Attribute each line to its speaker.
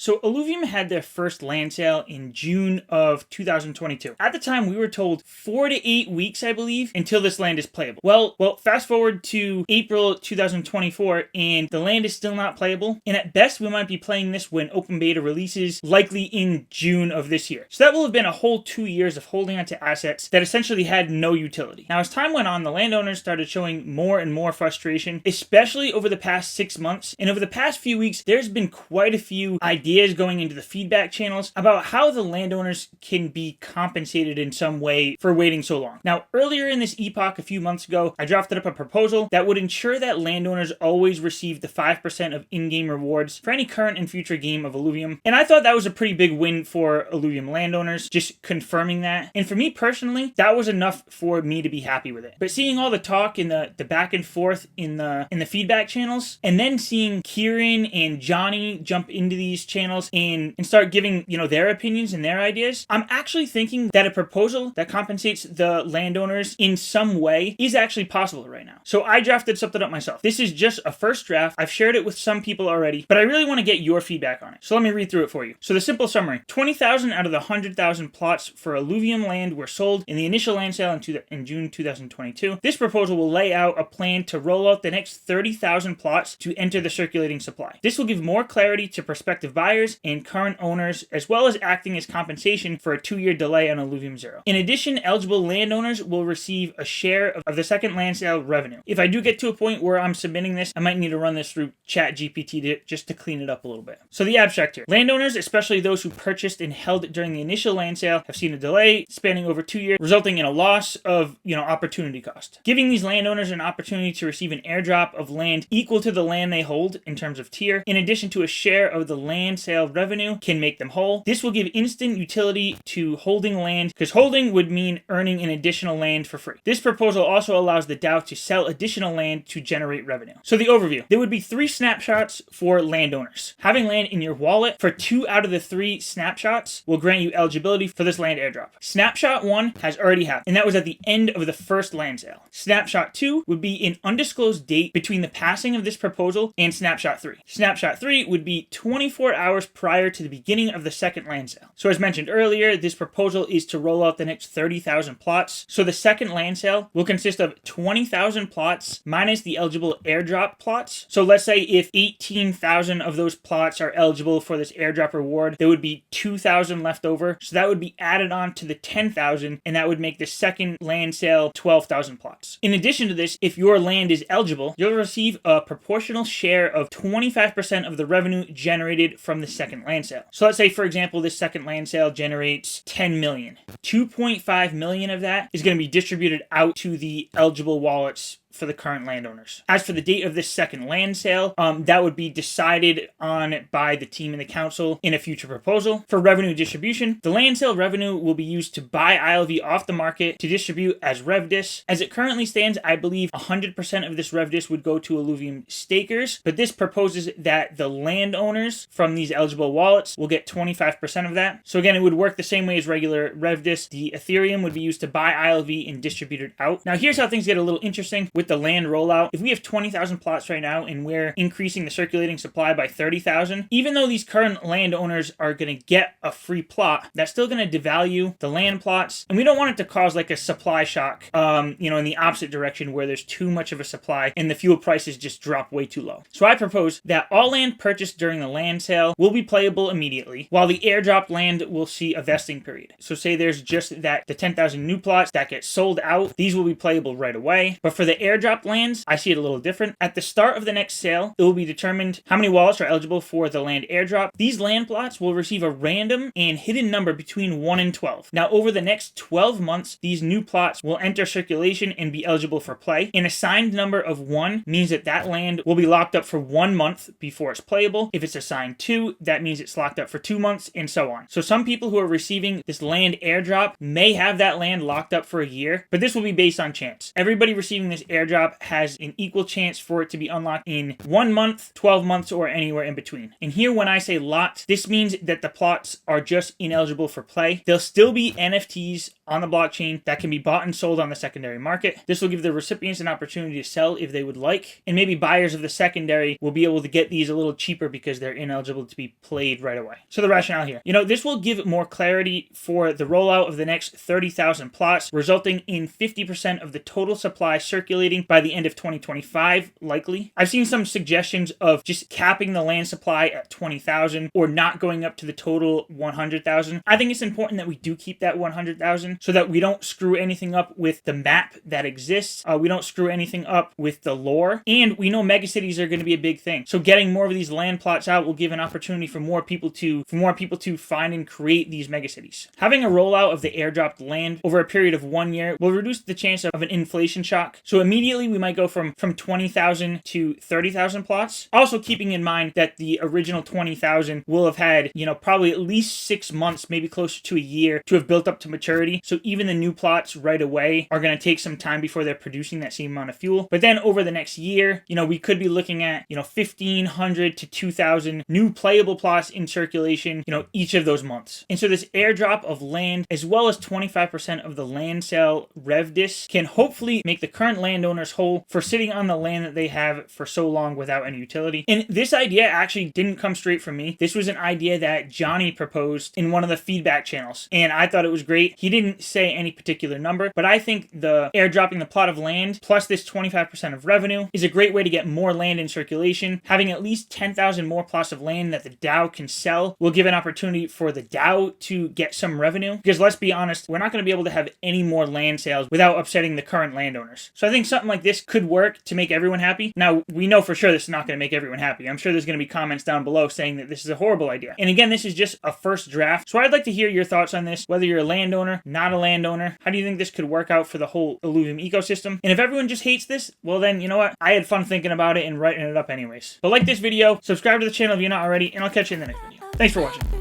Speaker 1: So Illuvium had their first land sale in June of 2022. At the time, we were told 4 to 8 weeks, I believe, until this land is playable. Well, fast forward to April 2024, and the land is still not playable. And at best, we might be playing this when open beta releases, likely in June of this year. So that will have been a whole 2 years of holding onto assets that essentially had no utility. Now, as time went on, the landowners started showing more and more frustration, especially over the past 6 months. And over the past few weeks, there's been quite a few ideas going into the feedback channels about how the landowners can be compensated in some way for waiting so long. Now, earlier in this epoch, a few months ago, I drafted up a proposal that would ensure that landowners always receive the 5% of in-game rewards for any current and future game of Illuvium. And I thought that was a pretty big win for Illuvium landowners, just confirming that. And for me personally, that was enough for me to be happy with it. But seeing all the talk in the back and forth in the feedback channels, and then seeing Kieran and Johnny jump into these channels and start giving, their opinions and their ideas, I'm actually thinking that a proposal that compensates the landowners in some way is actually possible right now. So I drafted something up myself. This is just a first draft. I've shared it with some people already, but I really want to get your feedback on it. So let me read through it for you. So the simple summary: 20,000 out of the 100,000 plots for Illuvium land were sold in the initial land sale in June 2022. This proposal will lay out a plan to roll out the next 30,000 plots to enter the circulating supply. This will give more clarity to prospective buyers and current owners, as well as acting as compensation for a 2-year delay on Illuvium 0. In addition, eligible landowners will receive a share of the second land sale revenue. If I do get to a point where I'm submitting this, I might need to run this through ChatGPT just to clean it up a little bit. So the abstract here: landowners, especially those who purchased and held during the initial land sale, have seen a delay spanning over 2 years, resulting in a loss of, opportunity cost. Giving these landowners an opportunity to receive an airdrop of land equal to the land they hold in terms of tier, in addition to a share of the land sale revenue, can make them whole. This will give instant utility to holding land, because holding would mean earning an additional land for free. This proposal also allows the DAO to sell additional land to generate revenue. So the overview: there would be 3 snapshots for landowners. Having land in your wallet for 2 out of the 3 snapshots will grant you eligibility for this land airdrop. Snapshot 1 has already happened, and that was at the end of the first land sale. Snapshot 2 would be an undisclosed date between the passing of this proposal and Snapshot 3. Snapshot 3 would be 24 hours prior to the beginning of the second land sale. So as mentioned earlier, this proposal is to roll out the next 30,000 plots. So the second land sale will consist of 20,000 plots minus the eligible airdrop plots. So let's say if 18,000 of those plots are eligible for this airdrop reward, there would be 2,000 left over. So that would be added on to the 10,000, and that would make the second land sale 12,000 plots. In addition to this, if your land is eligible, you'll receive a proportional share of 25% of the revenue generated from the second land sale. So let's say, for example, this second land sale generates 10 million. 2.5 million of that is going to be distributed out to the eligible wallets for the current landowners. As for the date of this second land sale, that would be decided on by the team and the council in a future proposal. For revenue distribution, the land sale revenue will be used to buy ILV off the market to distribute as RevDis. As it currently stands, I believe 100% of this RevDis would go to Illuvium stakers, but this proposes that the landowners from these eligible wallets will get 25% of that. So again, it would work the same way as regular RevDis. The Ethereum would be used to buy ILV and distribute it out. Now here's how things get a little interesting with the land rollout. If we have 20,000 plots right now and we're increasing the circulating supply by 30,000, even though these current landowners are going to get a free plot, that's still going to devalue the land plots. And we don't want it to cause like a supply shock, in the opposite direction where there's too much of a supply and the fuel prices just drop way too low. So I propose that all land purchased during the land sale will be playable immediately, while the airdropped land will see a vesting period. So say there's just the 10,000 new plots that get sold out, these will be playable right away. But for the airdrop lands, I see it a little different. At the start of the next sale, it will be determined how many wallets are eligible for the land airdrop. These land plots will receive a random and hidden number between 1 and 12. Now, over the next 12 months, these new plots will enter circulation and be eligible for play. An assigned number of 1 means that that land will be locked up for 1 month before it's playable. If it's assigned 2, that means it's locked up for 2 months, and so on. So some people who are receiving this land airdrop may have that land locked up for a year, but this will be based on chance. Everybody receiving this airdrop airdrop has an equal chance for it to be unlocked in 1 month, 12 months, or anywhere in between. And here, when I say locked, this means that the plots are just ineligible for play. There'll still be NFTs on the blockchain that can be bought and sold on the secondary market. This will give the recipients an opportunity to sell if they would like, and maybe buyers of the secondary will be able to get these a little cheaper because they're ineligible to be played right away. So the rationale here, this will give more clarity for the rollout of the next 30,000 plots, resulting in 50% of the total supply circulating by the end of 2025, likely. I've seen some suggestions of just capping the land supply at 20,000 or not going up to the total 100,000. I think it's important that we do keep that 100,000 so that we don't screw anything up with the map that exists. We don't screw anything up with the lore, and we know megacities are going to be a big thing. So getting more of these land plots out will give an opportunity for more people to find and create these megacities. Having a rollout of the airdropped land over a period of 1 year will reduce the chance of an inflation shock. So immediately we might go from 20,000 to 30,000 plots. Also keeping in mind that the original 20,000 will have had, probably at least 6 months, maybe closer to a year to have built up to maturity. So even the new plots right away are going to take some time before they're producing that same amount of fuel. But then over the next year, we could be looking at, 1,500 to 2,000 new playable plots in circulation, each of those months. And so this airdrop of land, as well as 25% of the land sale rev dis, can hopefully make the current landowners whole for sitting on the land that they have for so long without any utility. And this idea actually didn't come straight from me. This was an idea that Johnny proposed in one of the feedback channels, and I thought it was great. He didn't say any particular number, but I think the airdropping the plot of land plus this 25% of revenue is a great way to get more land in circulation. Having at least 10,000 more plots of land that the DAO can sell will give an opportunity for the DAO to get some revenue, because let's be honest, we're not going to be able to have any more land sales without upsetting the current landowners. So I think something like this could work to make everyone happy. Now, we know for sure this is not going to make everyone happy. I'm sure there's going to be comments down below saying that this is a horrible idea. And again, this is just a first draft. So I'd like to hear your thoughts on this, whether you're a landowner, not a landowner. How do you think this could work out for the whole Illuvium ecosystem? And if everyone just hates this, well then, you know what? I had fun thinking about it and writing it up anyways. But like this video, subscribe to the channel if you're not already, and I'll catch you in the next video. Thanks for watching.